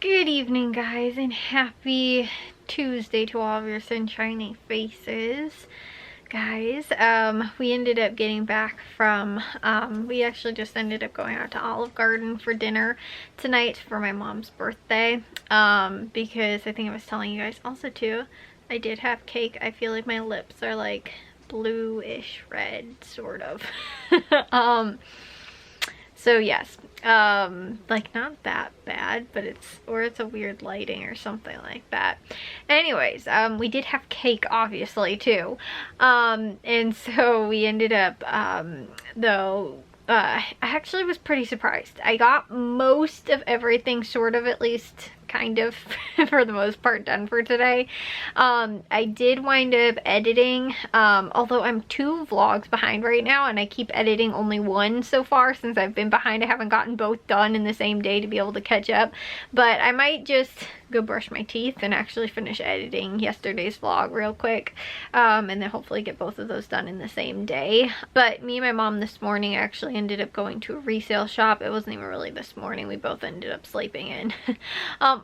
Good evening, guys, and happy Tuesday to all of your sunshiny faces. Guys, we ended up getting back from, we actually just ended up going out to Olive Garden for dinner tonight for my mom's birthday, because I think I was telling you guys also too, I did have cake. I feel like my lips are like bluish red, sort of. So yes, like not that bad, but it's a weird lighting or something like that. Anyways, we did have cake obviously too. And so we ended up, I actually was pretty surprised. I got most of everything sort of, at least kind of for the most part, done for today. I did wind up editing, although I'm 2 vlogs behind right now and I keep editing only one so far since I've been behind. I haven't gotten both done in the same day to be able to catch up, but I might just go brush my teeth and actually finish editing yesterday's vlog real quick, and then hopefully get both of those done in the same day. But me and my mom this morning actually ended up going to a resale shop. It wasn't even really this morning, we both ended up sleeping in.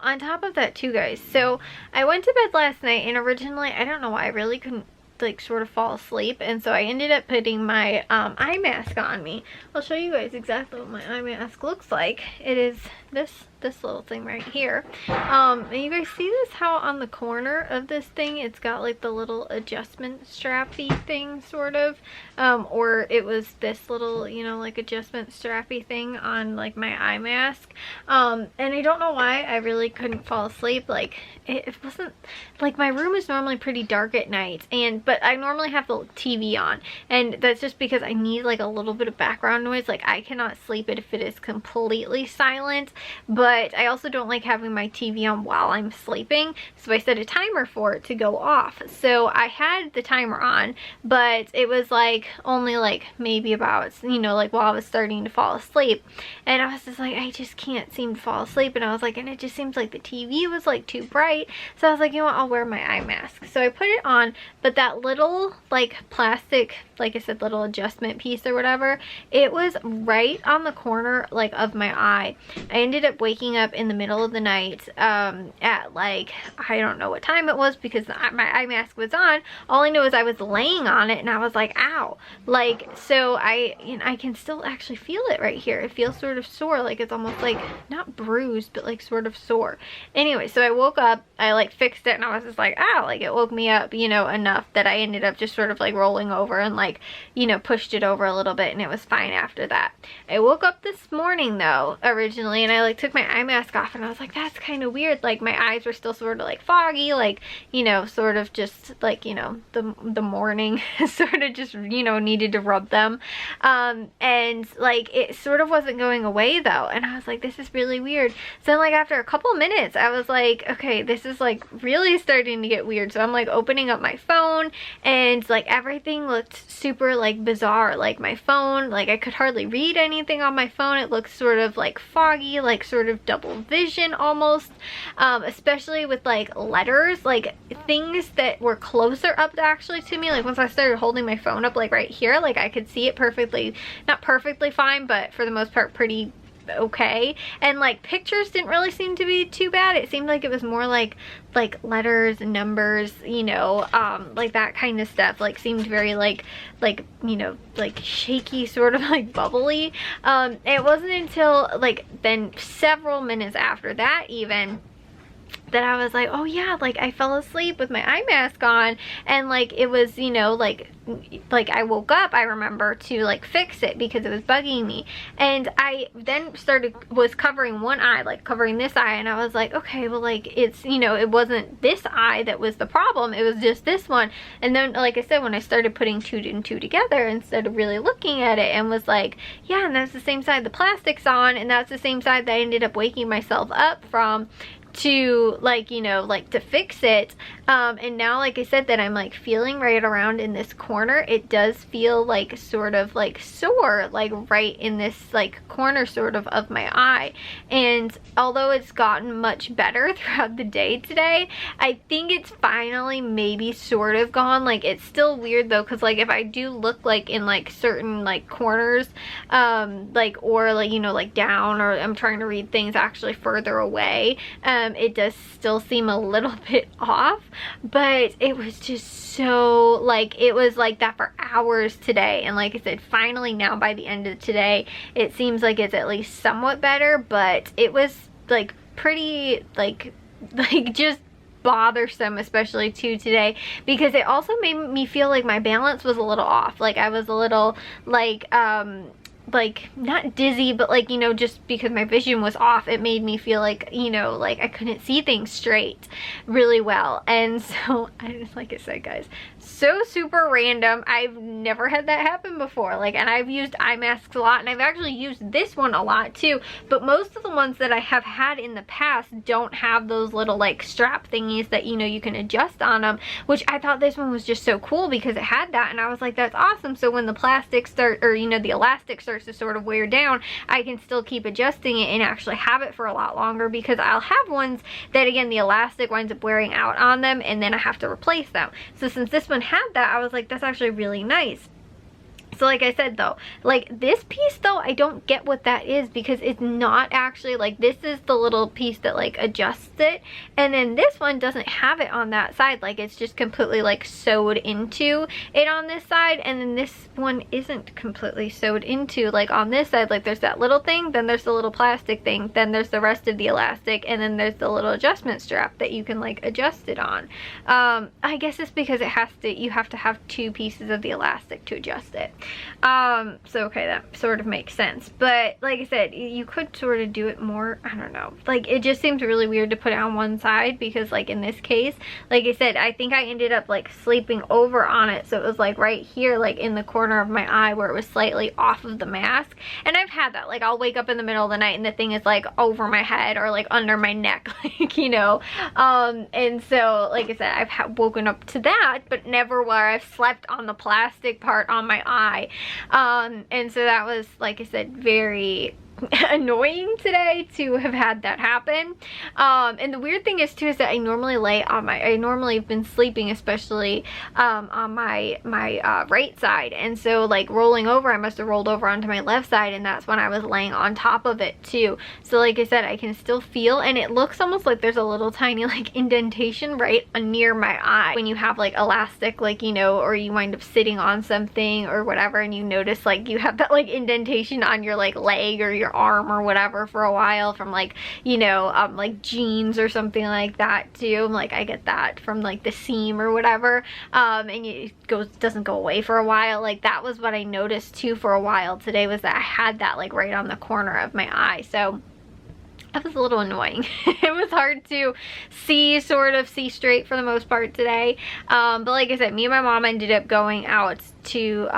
On top of that too, guys, so I went to bed last night and originally, I don't know why, I really couldn't like sort of fall asleep, and so I ended up putting my eye mask on me. I'll show you guys exactly what my eye mask looks like. It is this little thing right here, and you guys see this, how on the corner of this thing it's got like the little adjustment strappy thing, sort of, or it was this little, you know, like adjustment strappy thing on like my eye mask, and I don't know why I really couldn't fall asleep. Like it wasn't like, my room is normally pretty dark at night, but I normally have the TV on, and that's just because I need like a little bit of background noise. Like I cannot sleep if it is completely silent, but I also don't like having my TV on while I'm sleeping, so I set a timer for it to go off. So I had the timer on, but it was like only like maybe about, you know, like while I was starting to fall asleep, and I was just like, I just can't seem to fall asleep, and I was like, and it just seems like the TV was like too bright, so I was like, you know what, I'll wear my eye mask. So I put it on, but that little like plastic, like I said, little adjustment piece or whatever, it was right on the corner like of my eye. I ended up waking up in the middle of the night at like, I don't know what time it was because my eye mask was on. All I know is I was laying on it and I was like, ow. Like, so I can still actually feel it right here. It feels sort of sore, like it's almost like not bruised, but like sort of sore. Anyway, so I woke up, I like fixed it, and I was just like, ow. Like it woke me up, you know, enough that I ended up just sort of like rolling over and like, you know, pushed it over a little bit, and it was fine after that. I woke up this morning though, originally, and I like took my eye mask off, and I was like, that's kind of weird. Like my eyes were still sort of like foggy, like, you know, sort of just like, you know, the morning sort of just, you know, needed to rub them, and like it sort of wasn't going away though, and I was like, this is really weird. So then like after a couple minutes I was like, okay, this is like really starting to get weird. So I'm like opening up my phone, and like everything looked super like bizarre. Like my phone, like I could hardly read anything on my phone. It looked sort of like foggy, like sort of double vision almost, especially with like letters, like things that were closer up actually to me. Like once I started holding my phone up like right here, like I could see it perfectly, not perfectly fine, but for the most part pretty okay. And like pictures didn't really seem to be too bad. It seemed like it was more like letters and numbers, you know, like that kind of stuff, like seemed very like you know, like shaky, sort of like bubbly. It wasn't until like then several minutes after that even that I was like, oh yeah, like I fell asleep with my eye mask on, and like it was, you know, like I woke up, I remember, to like fix it because it was bugging me, and I then was covering one eye, like covering this eye, and I was like, okay, well, like it's, you know, it wasn't this eye that was the problem, it was just this one. And then like I said, when I started putting 2 and 2 together instead of really looking at it, and was like, yeah, and that's the same side the plastic's on, and that's the same side that I ended up waking myself up from to like, you know, like to fix it. And now, like I said, that I'm like feeling right around in this corner, it does feel like sort of like sore, like right in this like corner sort of my eye. And although it's gotten much better throughout the day today, I think it's finally maybe sort of gone. Like it's still weird though, because like if I do look like in like certain like corners, like, or like, you know, like down, or I'm trying to read things actually further away, it does still seem a little bit off. But it was just so like, it was like that for hours today. And like I said, finally now by the end of today, it seems like it's at least somewhat better. But it was like pretty like just bothersome, especially too today, because it also made me feel like my balance was a little off. Like I was a little like not dizzy, but like, you know, just because my vision was off, it made me feel like, you know, like I couldn't see things straight really well. And so I just, like I said, guys, so super random. I've never had that happen before. Like, and I've used eye masks a lot, and I've actually used this one a lot too, but most of the ones that I have had in the past don't have those little like strap thingies that, you know, you can adjust on them, which I thought this one was just so cool because it had that. And I was like, that's awesome. So when the plastic start, or, you know, the elastic starts to sort of wear down, I can still keep adjusting it and actually have it for a lot longer, because I'll have ones that, again, the elastic winds up wearing out on them and then I have to replace them. So since this one had that, I was like, that's actually really nice. So like I said though, like this piece though, I don't get what that is, because it's not actually like, this is the little piece that like adjusts it, and then this one doesn't have it on that side. Like it's just completely like sewed into it on this side, and then this one isn't completely sewed into, like on this side, like there's that little thing, then there's the little plastic thing, then there's the rest of the elastic, and then there's the little adjustment strap that you can like adjust it on. I guess it's because it has to, you have to have two pieces of the elastic to adjust it. So okay, that sort of makes sense. But like I said, you could sort of do it more, I don't know, like it just seems really weird to put it on one side, because like in this case, like I said, I think I ended up like sleeping over on it, so it was like right here, like in the corner of my eye where it was slightly off of the mask. And I've had that, like I'll wake up in the middle of the night and the thing is like over my head or like under my neck, like, you know, and so like I said, I've woken up to that, but never where I've slept on the plastic part on my eye. And so that was, like I said, very annoying today to have had that happen. And the weird thing is too, is that I normally lay on my, I normally have been sleeping, especially on my right side, and so like rolling over, I must have rolled over onto my left side, and that's when I was laying on top of it too. So like I said, I can still feel, and it looks almost like there's a little tiny like indentation right near my eye when you have like elastic, like, you know, or you wind up sitting on something or whatever, and you notice like you have that like indentation on your like leg or your arm or whatever for a while from like, you know, like jeans or something like that too. Like I get that from like the seam or whatever, and it doesn't go away for a while. Like that was what I noticed too for a while today, was that I had that like right on the corner of my eye. So that was a little annoying. It was hard to see straight for the most part today. But like I said, me and my mom ended up going out to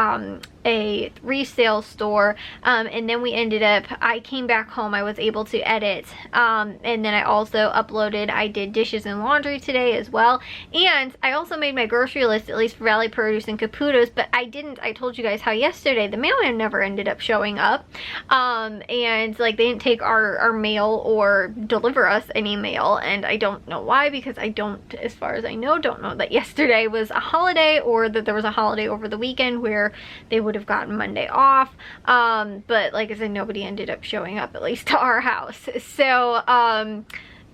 a resale store, and then we ended up, I came back home, I was able to edit, and then I also uploaded, I did dishes and laundry today as well, and I also made my grocery list, at least for Valley Produce and Caputo's, but I told you guys how yesterday the mailman never ended up showing up, and like they didn't take our mail or deliver us any mail, and I don't know why, because I don't, as far as I know, don't know that yesterday was a holiday, or that there was a holiday over the weekend where they would have gotten Monday off, but like I said, nobody ended up showing up, at least to our house. So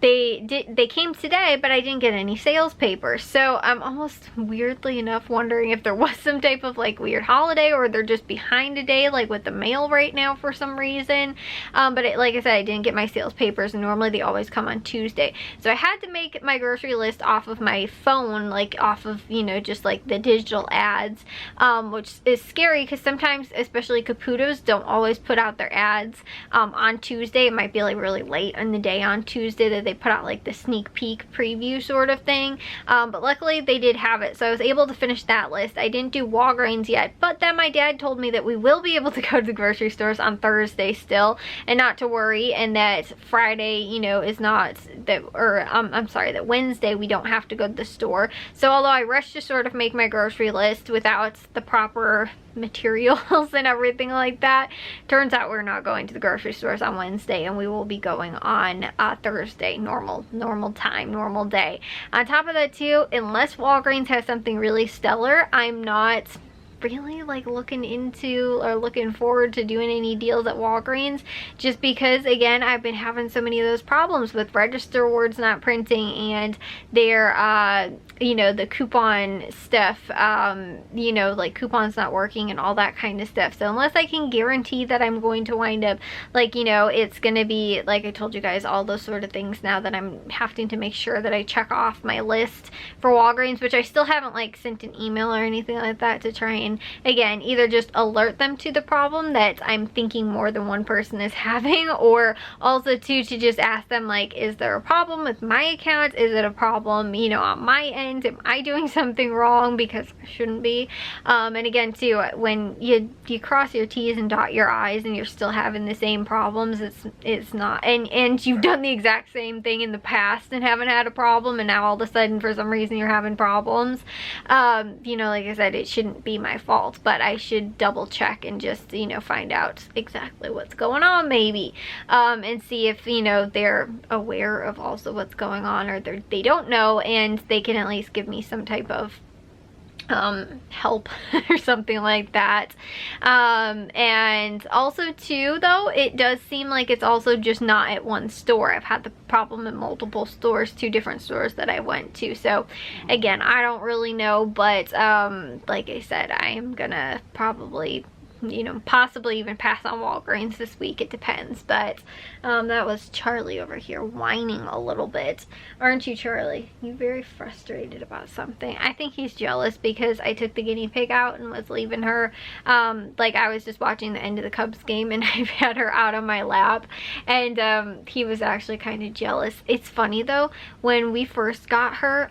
they came today, but I didn't get any sales papers. So I'm almost, weirdly enough, wondering if there was some type of like weird holiday, or they're just behind a day like with the mail right now for some reason. But like I said, I didn't get my sales papers, and normally they always come on Tuesday. So I had to make my grocery list off of my phone, like off of, you know, just like the digital ads, which is scary because sometimes, especially Caputo's, don't always put out their ads on Tuesday. It might be like really late in the day on Tuesday that they put out like the sneak peek preview sort of thing. But luckily they did have it, so I was able to finish that list. I didn't do Walgreens yet, but then my dad told me that we will be able to go to the grocery stores on Thursday still, and not to worry, and that Friday, you know, is not that, or I'm sorry, that Wednesday we don't have to go to the store. So although I rushed to sort of make my grocery list without the proper materials and everything like that, turns out we're not going to the grocery stores on Wednesday, and we will be going on Thursday, normal time, normal day. On top of that too, unless Walgreens has something really stellar, I'm not really like looking into or looking forward to doing any deals at Walgreens, just because again I've been having so many of those problems with register words not printing and their you know, the coupon stuff, you know, like coupons not working and all that kind of stuff. So unless I can guarantee that I'm going to wind up, like, you know, it's gonna be like I told you guys, all those sort of things now that I'm having to make sure that I check off my list for Walgreens, which I still haven't like sent an email or anything like that to try and again either just alert them to the problem that I'm thinking more than one person is having, or also to just ask them like, is there a problem with my account? Is it a problem, you know, on my end? Am I doing something wrong? Because I shouldn't be. And again too, when you cross your T's and dot your I's and you're still having the same problems, it's not, and you've done the exact same thing in the past and haven't had a problem, and now all of a sudden for some reason you're having problems, you know, like I said, it shouldn't be my fault, but I should double check and just, you know, find out exactly what's going on maybe, and see if, you know, they're aware of also what's going on, or they don't know and they can at least give me some type of help or something like that. And also too though, it does seem like it's also just not at one store. I've had the problem in multiple stores, 2 different stores that I went to. So again, I don't really know, but like I said, I am gonna probably, you know, possibly even pass on Walgreens this week. It depends. But that was Charlie over here whining a little bit. Aren't you, Charlie? You very frustrated about something. I think he's jealous because I took the guinea pig out and was leaving her. Like I was just watching the end of the Cubs game and I've had her out on my lap, and he was actually kind of jealous. It's funny though, when we first got her,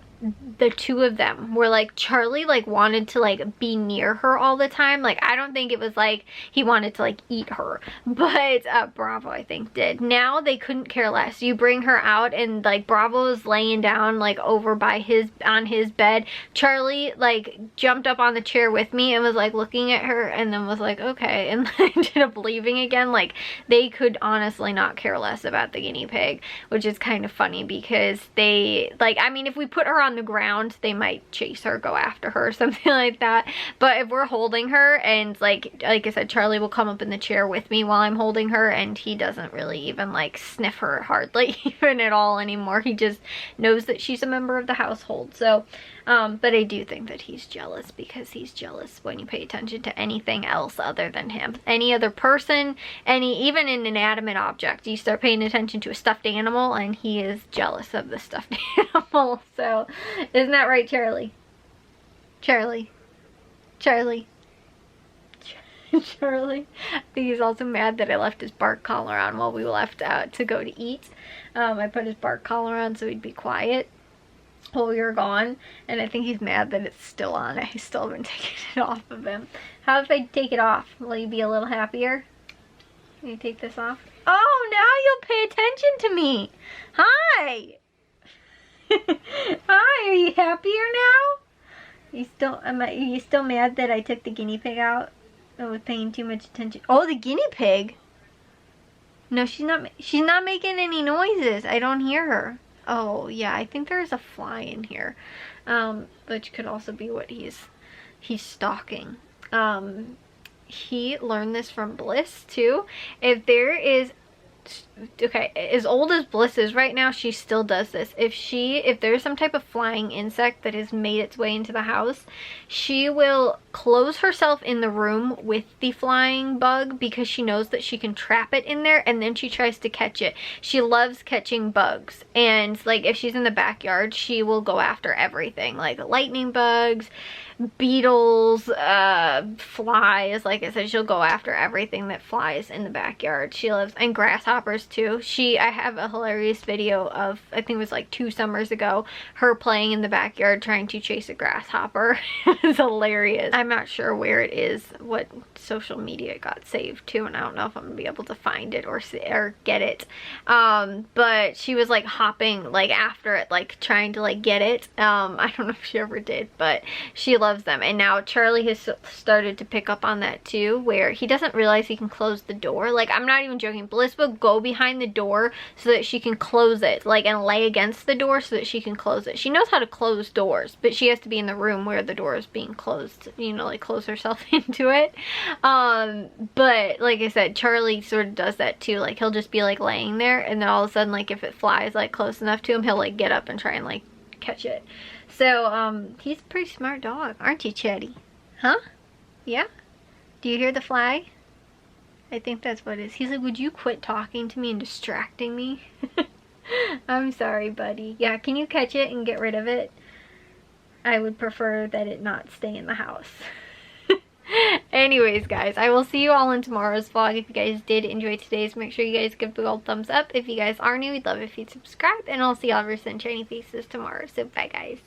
the 2 of them were like, Charlie like wanted to like be near her all the time. Like I don't think it was like he wanted to like eat her, but Bravo I think did. Now they couldn't care less. You bring her out and like Bravo's laying down like over by on his bed. Charlie like jumped up on the chair with me and was like looking at her and then was like okay, and ended up leaving again. Like they could honestly not care less about the guinea pig, which is kind of funny because they like, I mean, if we put her on the ground they might chase her, go after her or something like that, but if we're holding her and like I said, Charlie will come up in the chair with me while I'm holding her, and he doesn't really even like sniff her hardly even at all anymore. He just knows that she's a member of the household. So but I do think that he's jealous, because he's jealous when you pay attention to anything else other than him. Any other person, even an inanimate object, you start paying attention to a stuffed animal and he is jealous of the stuffed animal. So isn't that right, Charlie? Charlie? Charlie? Charlie? I think he's also mad that I left his bark collar on while we left out to go to eat. I put his bark collar on so he'd be quiet while we were gone, and I think he's mad that it's still on. I still haven't taken it off of him. How if I take it off? Will you be a little happier? Can you take this off? Oh, now you'll pay attention to me. Hi. Hi, are you happier now? Are you still mad that I took the guinea pig out? I was paying too much attention. Oh, the guinea pig. No, she's not making any noises. I don't hear her. Oh yeah, I think there's a fly in here, which could also be what he's stalking. He learned this from Bliss too. If there is, okay, as old as Bliss is right now, she still does this. If there's some type of flying insect that has made its way into the house, she will close herself in the room with the flying bug because she knows that she can trap it in there, and then she tries to catch it. She loves catching bugs, and like if she's in the backyard, she will go after everything, like lightning bugs, beetles, flies. Like I said, she'll go after everything that flies in the backyard. She loves, and grasshoppers too. I have a hilarious video of, I think it was like 2 summers ago, her playing in the backyard trying to chase a grasshopper. It was hilarious. I'm not sure where it is, what social media it got saved to, and I don't know if I'm gonna be able to find it or get it. But she was like hopping like after it, like trying to like get it. I don't know if she ever did, but she loves them. And now Charlie has started to pick up on that too, where he doesn't realize he can close the door. Like, I'm not even joking, Bliss will go behind the door so that she can close it, like, and lay against the door so that she can close it. She knows how to close doors, but she has to be in the room where the door is being closed, you know, like close herself into it. But like I said, Charlie sort of does that too. Like, he'll just be like laying there, and then all of a sudden, like, if it flies like close enough to him, he'll like get up and try and like catch it. So he's a pretty smart dog, aren't you, Chetty? Huh? Yeah? Do you hear the flag? I think that's what it is. He's like, would you quit talking to me and distracting me? I'm sorry, buddy. Yeah, can you catch it and get rid of it? I would prefer that it not stay in the house. Anyways, guys, I will see you all in tomorrow's vlog. If you guys did enjoy today's, make sure you guys give the big old thumbs up. If you guys are new, we'd love if you'd subscribe, and I'll see y'all very soon, shiny faces tomorrow. So bye, guys.